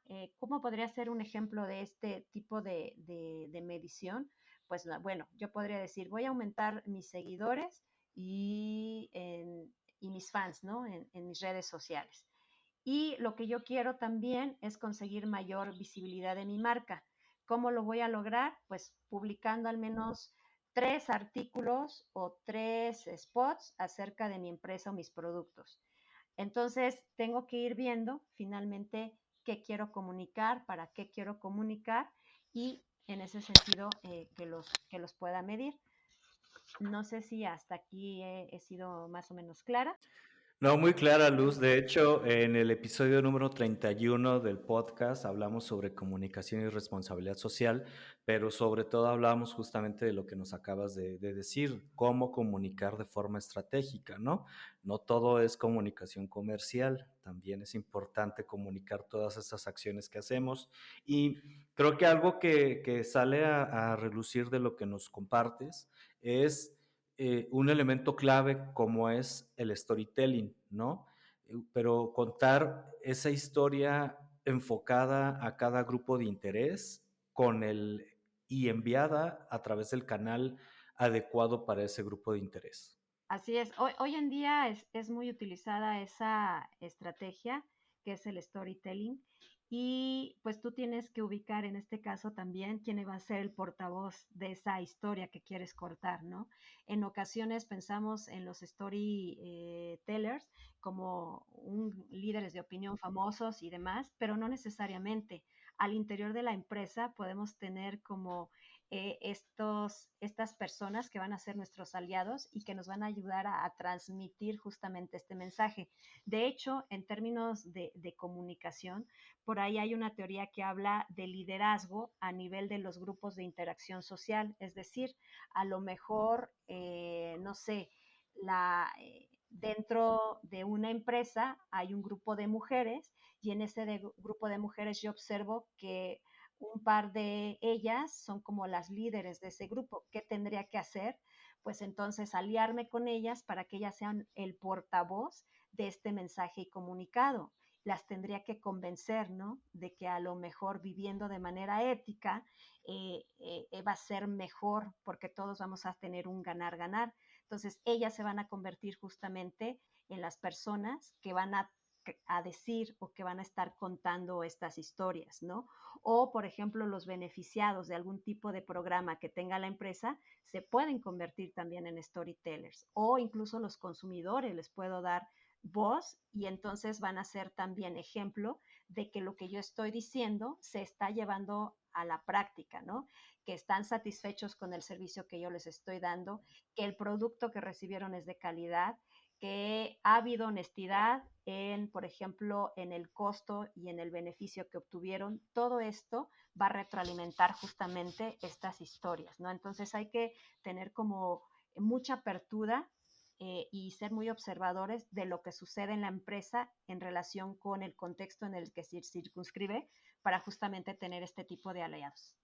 ser un ejemplo de este tipo de medición? Pues bueno, yo podría decir, voy a aumentar mis seguidores y, y mis fans, ¿no? En mis redes sociales. Y lo que yo quiero también es conseguir mayor visibilidad de mi marca. ¿Cómo lo voy a lograr? Pues publicando al menos 3 artículos o 3 spots acerca de mi empresa o mis productos. Entonces, tengo que ir viendo finalmente qué quiero comunicar, para qué quiero comunicar y en ese sentido que los pueda medir. No sé si hasta aquí he sido más o menos clara. No, muy clara, Luz. De hecho, en el episodio número 31 del podcast hablamos sobre comunicación y responsabilidad social, pero sobre todo hablamos justamente de lo que nos acabas de decir, cómo comunicar de forma estratégica, ¿no? No todo es comunicación comercial, también es importante comunicar todas esas acciones que hacemos. Y creo que algo que sale a relucir de lo que nos compartes es un elemento clave como es el storytelling, ¿no? Pero contar esa historia enfocada a cada grupo de interés y enviada a través del canal adecuado para ese grupo de interés. Así es, hoy en día es muy utilizada esa estrategia que es el storytelling y pues tú tienes que ubicar en este caso también quién va a ser el portavoz de esa historia que quieres cortar, ¿no? En ocasiones pensamos en los storytellers como líderes de opinión famosos y demás, pero no necesariamente. Al interior de la empresa podemos tener como estas personas que van a ser nuestros aliados y que nos van a ayudar a transmitir justamente este mensaje. De hecho, en términos de comunicación, por ahí hay una teoría que habla de liderazgo a nivel de los grupos de interacción social, es decir, a lo mejor, no sé, dentro de una empresa hay un grupo de mujeres y en ese grupo de mujeres yo observo que un par de ellas son como las líderes de ese grupo. ¿Qué tendría que hacer? Pues entonces aliarme con ellas para que ellas sean el portavoz de este mensaje y comunicado. Las tendría que convencer, ¿no? De que a lo mejor viviendo de manera ética va a ser mejor porque todos vamos a tener un ganar-ganar. Entonces, ellas se van a convertir justamente en las personas que van a decir o que van a estar contando estas historias, ¿no? O, por ejemplo, los beneficiados de algún tipo de programa que tenga la empresa se pueden convertir también en storytellers o incluso los consumidores les puedo dar voz y entonces van a ser también ejemplo de que lo que yo estoy diciendo se está llevando a la práctica, ¿no? Que están satisfechos con el servicio que yo les estoy dando, que el producto que recibieron es de calidad, que ha habido honestidad en, por ejemplo, en el costo y en el beneficio que obtuvieron. Todo esto va a retroalimentar justamente estas historias, ¿no? Entonces hay que tener como mucha apertura y ser muy observadores de lo que sucede en la empresa en relación con el contexto en el que se circunscribe para justamente tener este tipo de aliados.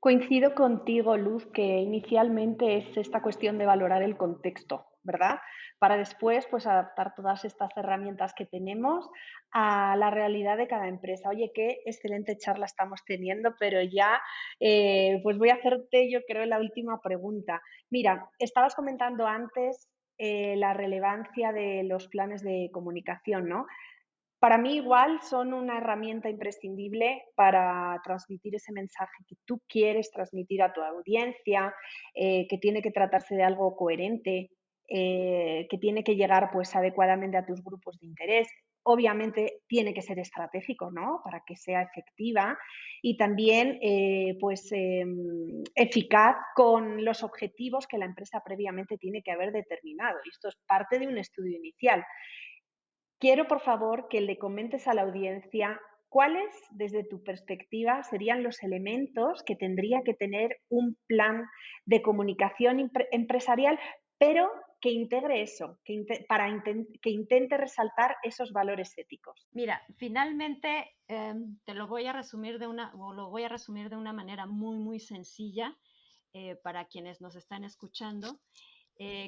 Coincido contigo, Luz, que inicialmente es esta cuestión de valorar el contexto, ¿verdad? Para después, pues, adaptar todas estas herramientas que tenemos a la realidad de cada empresa. Oye, qué excelente charla estamos teniendo, pero ya, pues voy a hacerte, yo creo, la última pregunta. Mira, estabas comentando antes la relevancia de los planes de comunicación, ¿no? Para mí igual son una herramienta imprescindible para transmitir ese mensaje que tú quieres transmitir a tu audiencia, que tiene que tratarse de algo coherente, que tiene que llegar pues adecuadamente a tus grupos de interés. Obviamente tiene que ser estratégico, ¿no? Para que sea efectiva y también eficaz con los objetivos que la empresa previamente tiene que haber determinado. Y esto es parte de un estudio inicial. Quiero, por favor, que le comentes a la audiencia cuáles, desde tu perspectiva, serían los elementos que tendría que tener un plan de comunicación empresarial, pero que integre eso, que intente resaltar esos valores éticos. Mira, finalmente te lo voy a resumir lo voy a resumir de una manera muy, muy sencilla para quienes nos están escuchando,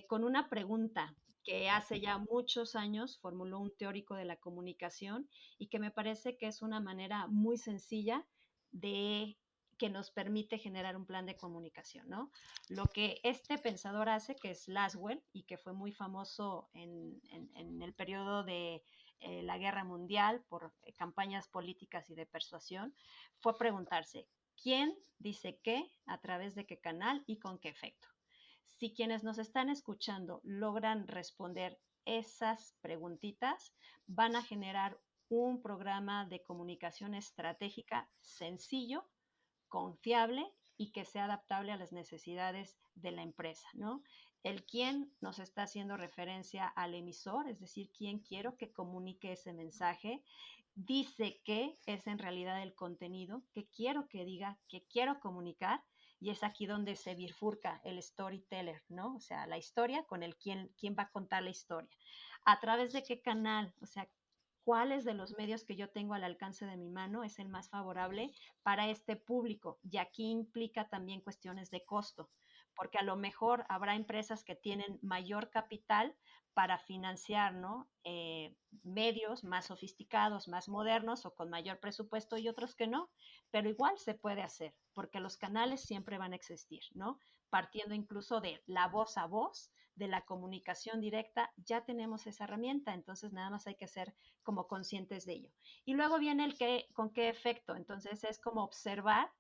con una pregunta que hace ya muchos años formuló un teórico de la comunicación y que me parece que es una manera muy sencilla de que nos permite generar un plan de comunicación, ¿no? Lo que este pensador hace, que es Laswell, y que fue muy famoso en el periodo de la Guerra Mundial por campañas políticas y de persuasión, fue preguntarse, ¿quién dice qué, a través de qué canal y con qué efecto? Si quienes nos están escuchando logran responder esas preguntitas, van a generar un programa de comunicación estratégica sencillo, confiable y que sea adaptable a las necesidades de la empresa, ¿no? El quién nos está haciendo referencia al emisor, es decir, quién quiero que comunique ese mensaje, dice qué es en realidad el contenido, que quiero que diga, que quiero comunicar, y es aquí donde se bifurca el storyteller, ¿no? O sea, la historia con el quién va a contar la historia. ¿A través de qué canal? O sea, ¿cuáles de los medios que yo tengo al alcance de mi mano es el más favorable para este público? Y aquí implica también cuestiones de costo, porque a lo mejor habrá empresas que tienen mayor capital para financiar, ¿no? Medios más sofisticados, más modernos o con mayor presupuesto y otros que no, pero igual se puede hacer, porque los canales siempre van a existir, ¿no? Partiendo incluso de la voz a voz, de la comunicación directa, ya tenemos esa herramienta, entonces nada más hay que ser como conscientes de ello. Y luego viene el que, con qué efecto, entonces es como observar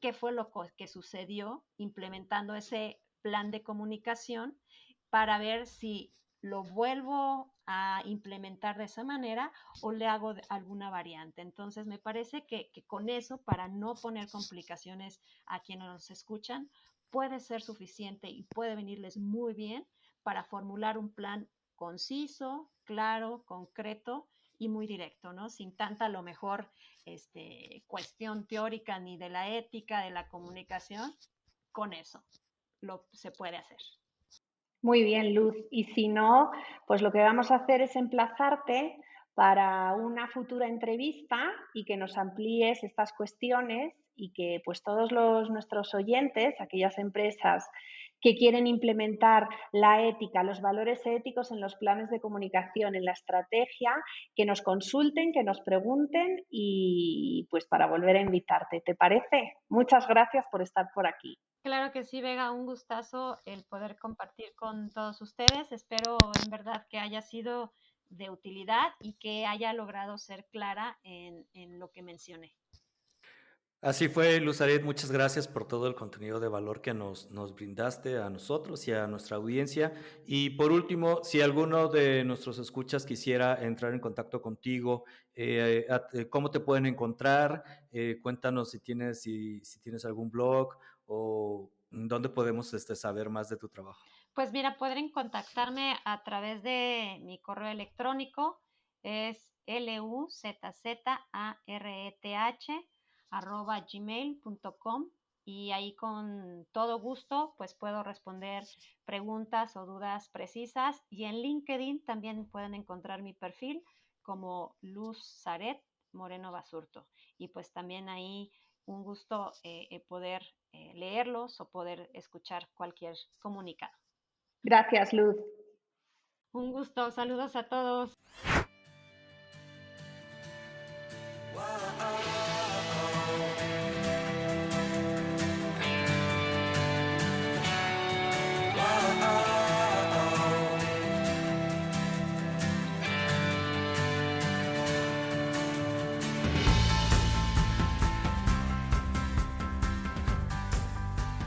qué fue lo que sucedió implementando ese plan de comunicación para ver si lo vuelvo a implementar de esa manera o le hago alguna variante. Entonces, me parece que con eso, para no poner complicaciones a quienes nos escuchan, puede ser suficiente y puede venirles muy bien para formular un plan conciso, claro, concreto y muy directo, ¿no? Sin tanta, a lo mejor, cuestión teórica ni de la ética, de la comunicación. Con eso se puede hacer. Muy bien, Luz. Y si no, pues lo que vamos a hacer es emplazarte para una futura entrevista y que nos amplíes estas cuestiones y que pues todos nuestros oyentes, aquellas empresas que quieren implementar la ética, los valores éticos en los planes de comunicación, en la estrategia, que nos consulten, que nos pregunten y pues para volver a invitarte. ¿Te parece? Muchas gracias por estar por aquí. Claro que sí, Vega, un gustazo el poder compartir con todos ustedes. Espero en verdad que haya sido de utilidad y que haya logrado ser clara en lo que mencioné. Así fue, Luz Aret, muchas gracias por todo el contenido de valor que nos brindaste a nosotros y a nuestra audiencia. Y por último, si alguno de nuestros escuchas quisiera entrar en contacto contigo, ¿cómo te pueden encontrar? Cuéntanos si tienes algún blog o dónde podemos saber más de tu trabajo. Pues mira, pueden contactarme a través de mi correo electrónico, es luzzareth@gmail.com, y ahí con todo gusto pues puedo responder preguntas o dudas precisas. Y en LinkedIn también pueden encontrar mi perfil como Luz Zareth Moreno Basurto, y pues también ahí un gusto poder leerlos o poder escuchar cualquier comunicado. Gracias, Luz. Un gusto, saludos a todos.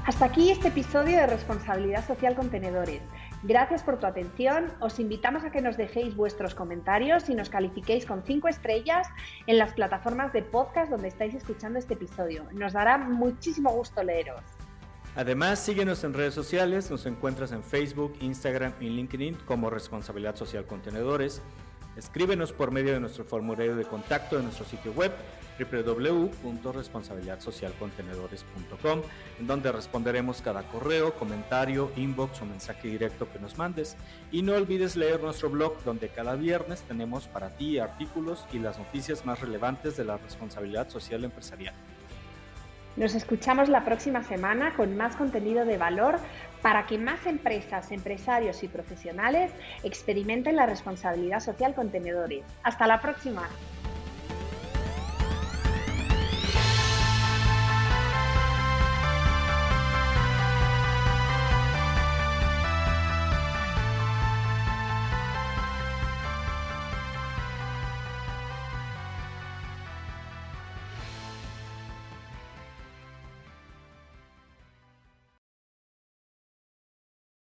Hasta aquí este episodio de Responsabilidad Social Contenedores. Gracias por tu atención. Os invitamos a que nos dejéis vuestros comentarios y nos califiquéis con 5 estrellas en las plataformas de podcast donde estáis escuchando este episodio. Nos dará muchísimo gusto leeros. Además, síguenos en redes sociales. Nos encuentras en Facebook, Instagram y LinkedIn como Responsabilidad Social Contenedores. Escríbenos por medio de nuestro formulario de contacto de nuestro sitio web www.responsabilidadsocialcontenedores.com, en donde responderemos cada correo, comentario, inbox o mensaje directo que nos mandes. Y no olvides leer nuestro blog, donde cada viernes tenemos para ti artículos y las noticias más relevantes de la responsabilidad social empresarial. Nos escuchamos la próxima semana con más contenido de valor para que más empresas, empresarios y profesionales experimenten la responsabilidad social contenedores. ¡Hasta la próxima!